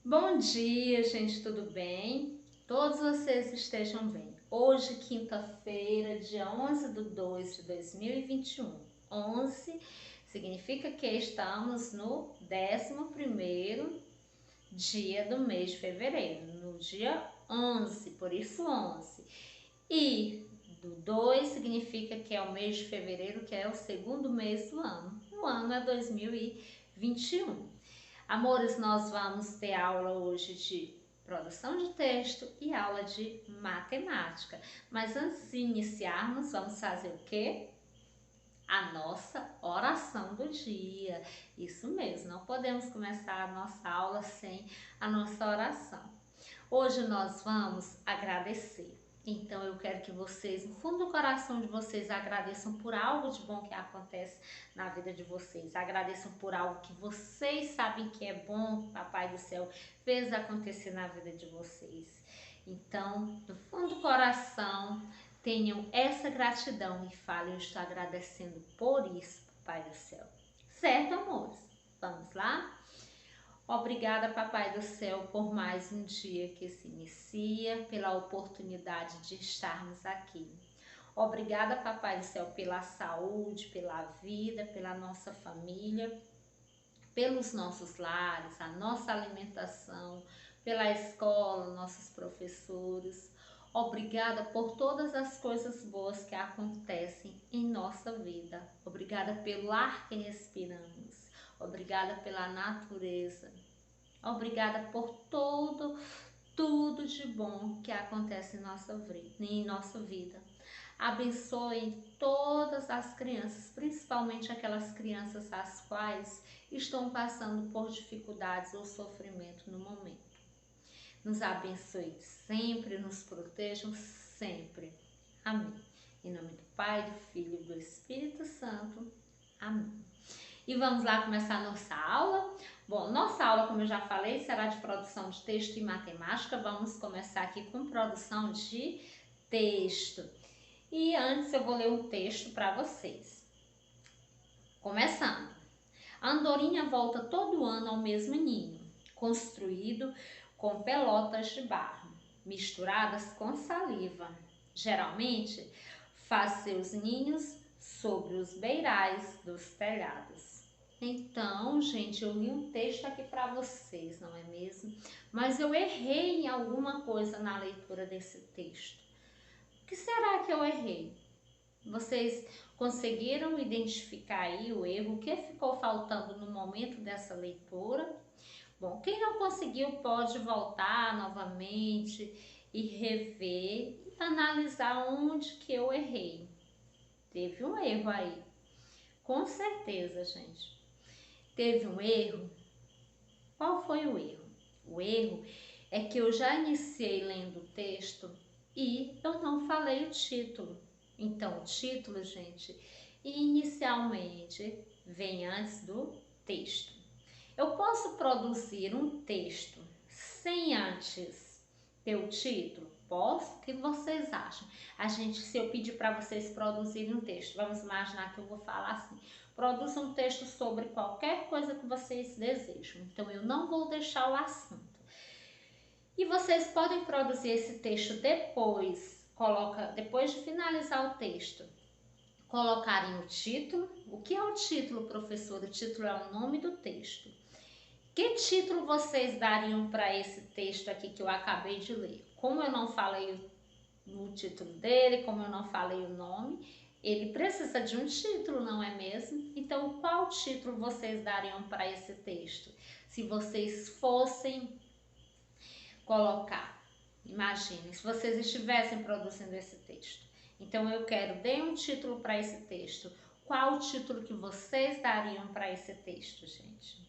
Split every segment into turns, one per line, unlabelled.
Bom dia, gente, tudo bem? Todos vocês estejam bem. Hoje, quinta-feira, dia 11 de 2 de 2021. 11 significa que estamos no 11º dia do mês de fevereiro, no dia 11, por isso 11. E do 2 significa que é o mês de fevereiro, que é o segundo mês do ano. O ano é 2021. Amores, nós vamos ter aula hoje de produção de texto e aula de matemática. Mas antes de iniciarmos, vamos fazer o quê? A nossa oração do dia. Isso mesmo, não podemos começar a nossa aula sem a nossa oração. Hoje nós vamos agradecer. Então eu quero que vocês, no fundo do coração de vocês, agradeçam por algo de bom que acontece na vida de vocês. Agradeçam por algo que vocês sabem que é bom, que o Papai do Céu fez acontecer na vida de vocês. Então, no fundo do coração, tenham essa gratidão e falem: eu estou agradecendo por isso, Papai do Céu. Certo, amores? Vamos lá? Obrigada, Papai do Céu, por mais um dia que se inicia, pela oportunidade de estarmos aqui. Obrigada, Papai do Céu, pela saúde, pela vida, pela nossa família, pelos nossos lares, a nossa alimentação, pela escola, nossos professores. Obrigada por todas as coisas boas que acontecem em nossa vida. Obrigada pelo ar que respiramos. Obrigada pela natureza. Obrigada por tudo de bom que acontece em nossa vida. Abençoe todas as crianças, principalmente aquelas crianças as quais estão passando por dificuldades ou sofrimento no momento. Nos abençoe sempre, nos protejam sempre. Amém. Em nome do Pai, do Filho e do Espírito Santo. Amém. E vamos lá começar a nossa aula. Bom, nossa aula, como eu já falei, será de produção de texto e matemática. Vamos começar aqui com produção de texto. E antes eu vou ler um texto para vocês. Começando. A andorinha volta todo ano ao mesmo ninho, construído com pelotas de barro, misturadas com saliva. Geralmente, faz seus ninhos sobre os beirais dos telhados. Então, gente, eu li um texto aqui para vocês, não é mesmo? Mas eu errei em alguma coisa na leitura desse texto. O que será que eu errei? Vocês conseguiram identificar aí o erro? O que ficou faltando no momento dessa leitura? Bom, quem não conseguiu pode voltar novamente e rever e analisar onde que eu errei. Teve um erro aí, com certeza, gente. Teve um erro. Qual foi o erro? O erro é que eu já iniciei lendo o texto e eu não falei o título. Então, o título, gente, inicialmente vem antes do texto. Eu posso produzir um texto sem antes ter o título? Posso? O que vocês acham? Se eu pedir para vocês produzirem um texto, vamos imaginar que eu vou falar assim: produza um texto sobre qualquer coisa que vocês desejam. Então, eu não vou deixar o assunto. E vocês podem produzir esse texto depois de finalizar o texto, colocarem o título. O que é o título, professor? O título é o nome do texto. Que título vocês dariam para esse texto aqui que eu acabei de ler? Como eu não falei o título dele, como eu não falei o nome, ele precisa de um título, não é mesmo? Então, qual título vocês dariam para esse texto? Se vocês fossem colocar, imagine, se vocês estivessem produzindo esse texto. Então, eu quero, dê um título para esse texto. Qual o título que vocês dariam para esse texto, gente?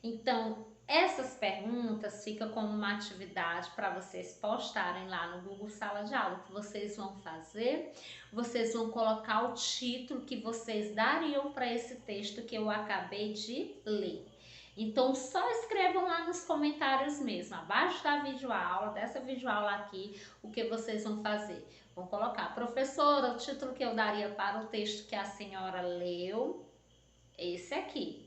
Então, essas perguntas ficam como uma atividade para vocês postarem lá no Google Sala de Aula. O que vocês vão fazer? Vocês vão colocar o título que vocês dariam para esse texto que eu acabei de ler. Então, só escrevam lá nos comentários mesmo, abaixo da videoaula, dessa videoaula aqui, o que vocês vão fazer. Vão colocar: professora, o título que eu daria para o texto que a senhora leu, esse aqui.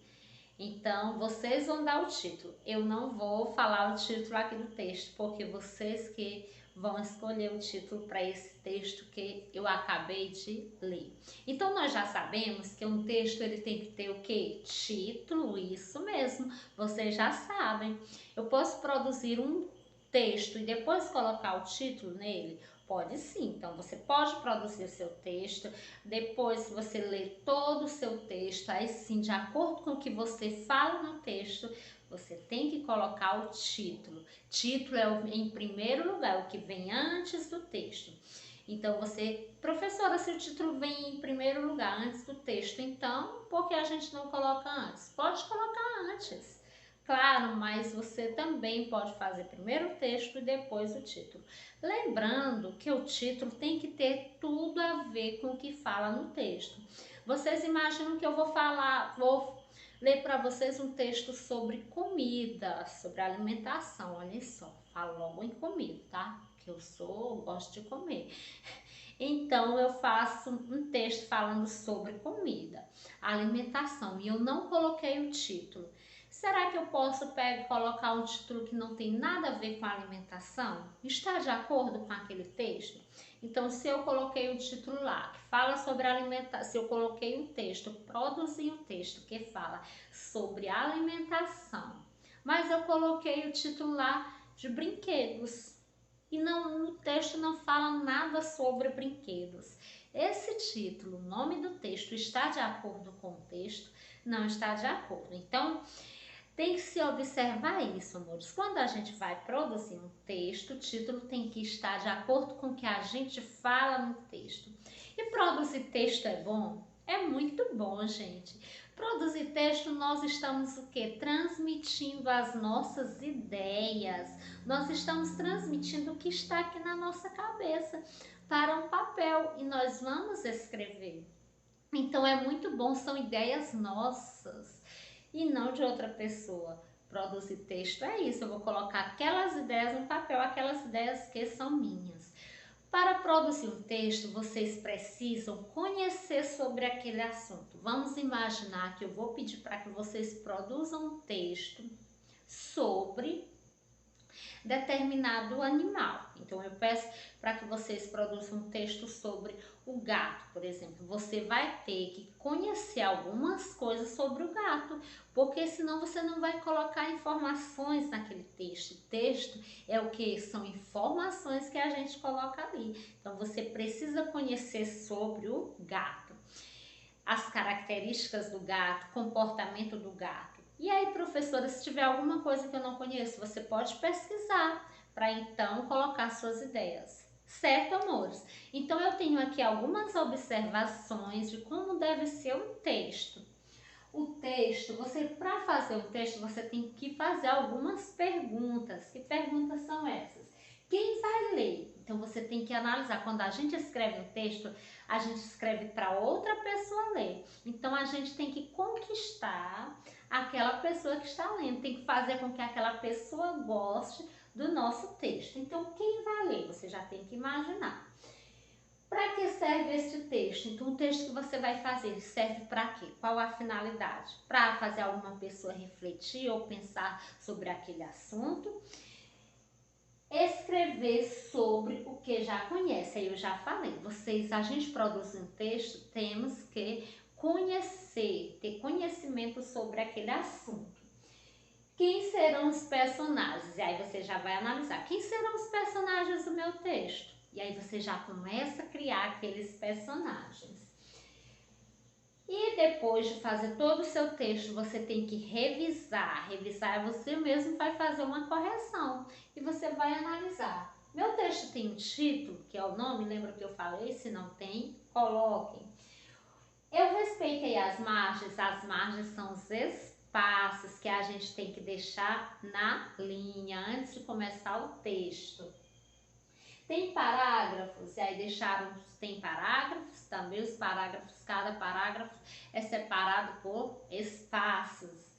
Então, vocês vão dar o título. Eu não vou falar o título aqui do texto, porque vocês que vão escolher o título para esse texto que eu acabei de ler. Então, nós já sabemos que um texto ele tem que ter o quê? Título, isso mesmo. Vocês já sabem. Eu posso produzir um texto e depois colocar o título nele? Pode sim. Então, você pode produzir o seu texto, depois que você lê todo o seu texto, aí sim, de acordo com o que você fala no texto, você tem que colocar o título. Título é em primeiro lugar, o que vem antes do texto. Então, você, professora, se o título vem em primeiro lugar, antes do texto, então, por que a gente não coloca antes? Pode colocar antes. Claro, mas você também pode fazer primeiro o texto e depois o título. Lembrando que o título tem que ter tudo a ver com o que fala no texto. Vocês imaginam que eu vou ler para vocês um texto sobre comida, sobre alimentação, olha só, falo logo em comida, tá? Que gosto de comer. Então eu faço um texto falando sobre comida, alimentação, e eu não coloquei o título. Será que eu posso pegar e colocar um título que não tem nada a ver com a alimentação? Está de acordo com aquele texto? Então, se eu coloquei um título lá que fala sobre alimentação, se eu coloquei um texto, produzi um texto que fala sobre alimentação, mas eu coloquei o título lá de brinquedos e não, o texto não fala nada sobre brinquedos. Esse título, o nome do texto, está de acordo com o texto? Não está de acordo. Então, tem que se observar isso, amores. Quando a gente vai produzir um texto, o título tem que estar de acordo com o que a gente fala no texto. E produzir texto é bom? É muito bom, gente. Produzir texto, nós estamos o quê? Transmitindo as nossas ideias. Nós estamos transmitindo o que está aqui na nossa cabeça para um papel e nós vamos escrever. Então é muito bom, são ideias nossas e não de outra pessoa. Produzir texto é isso, eu vou colocar aquelas ideias no papel, aquelas ideias que são minhas. Para produzir um texto, vocês precisam conhecer sobre aquele assunto. Vamos imaginar que eu vou pedir para que vocês produzam um texto sobre determinado animal. Então eu peço para que vocês produzam um texto sobre o gato, por exemplo. Você vai ter que conhecer algumas coisas sobre o gato, porque senão você não vai colocar informações naquele texto. Texto é o que? São informações que a gente coloca ali. Então você precisa conhecer sobre o gato, as características do gato, comportamento do gato. E aí, professora, se tiver alguma coisa que eu não conheço, você pode pesquisar para então colocar suas ideias. Certo, amores? Então eu tenho aqui algumas observações de como deve ser um texto. O texto, para fazer um texto, você tem que fazer algumas perguntas. Que perguntas são essas? Quem vai ler? Então você tem que analisar. Quando a gente escreve um texto, a gente escreve para outra pessoa ler. Então a gente tem que conquistar aquela pessoa que está lendo. Tem que fazer com que aquela pessoa goste do nosso texto. Então quem vai ler? Você já tem que imaginar. Para que serve este texto? Então, o texto que você vai fazer serve para quê? Qual a finalidade? Para fazer alguma pessoa refletir ou pensar sobre aquele assunto. Escrever sobre o que já conhece. Aí eu já falei, a gente produz um texto, temos que conhecer, ter conhecimento sobre aquele assunto. Quem serão os personagens? E aí você já vai analisar, quem serão os personagens do meu texto? E aí você já começa a criar aqueles personagens. E depois de fazer todo o seu texto, você tem que revisar. Revisar, você mesmo vai fazer uma correção. E você vai analisar. Meu texto tem um título, que é o nome, lembra que eu falei? Se não tem, coloquem. Eu respeitei as margens são os espaços que a gente tem que deixar na linha antes de começar o texto. Tem parágrafos, e aí tem parágrafos, também os parágrafos, cada parágrafo é separado por espaços.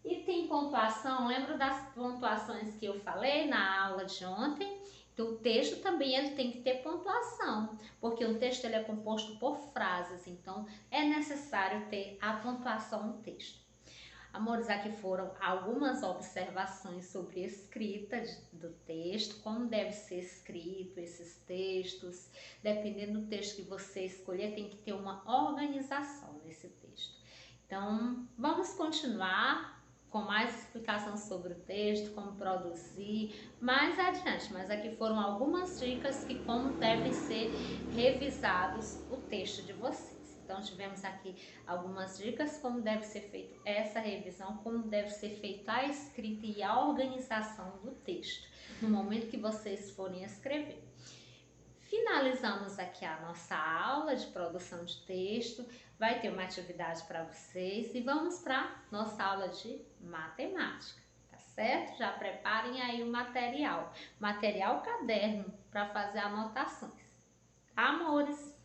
E tem pontuação, lembra das pontuações que eu falei na aula de ontem? Então o texto também ele tem que ter pontuação, porque o texto ele é composto por frases, então é necessário ter a pontuação no texto. Amores, aqui foram algumas observações sobre escrita do texto, como deve ser escrito esses textos. Dependendo do texto que você escolher, tem que ter uma organização nesse texto. Então, vamos continuar com mais explicação sobre o texto, como produzir mais adiante, mas aqui foram algumas dicas de como devem ser revisados o texto de vocês. Então, tivemos aqui algumas dicas como deve ser feita essa revisão, como deve ser feita a escrita e a organização do texto, no momento que vocês forem escrever. Finalizamos aqui a nossa aula de produção de texto, vai ter uma atividade para vocês e vamos para nossa aula de matemática, tá certo? Já preparem aí o material caderno para fazer anotações, tá, amores?